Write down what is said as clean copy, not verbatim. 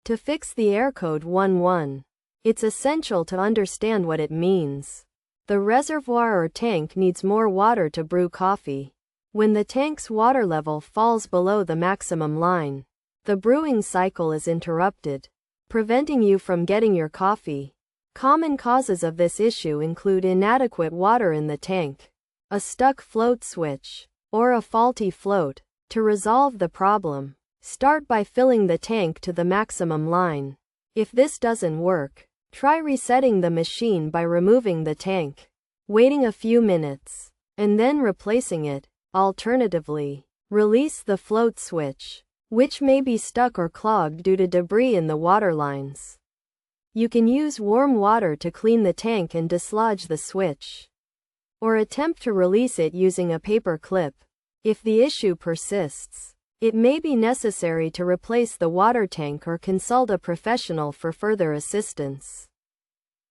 To fix the error code 11, it's essential to understand what it means. The reservoir or tank needs more water to brew coffee. When the tank's water level falls below the maximum line, the brewing cycle is interrupted, preventing you from getting your coffee. Common causes of this issue include inadequate water in the tank, a stuck float switch, or a faulty float. To resolve the problem, start by filling the tank to the maximum line. If this doesn't work, try resetting the machine by removing the tank, waiting a few minutes, and then replacing it. Alternatively, release the float switch, which may be stuck or clogged due to debris in the water lines. You can use warm water to clean the tank and dislodge the switch, or attempt to release it using a paper clip. If the issue persists, it may be necessary to replace the water tank or consult a professional for further assistance.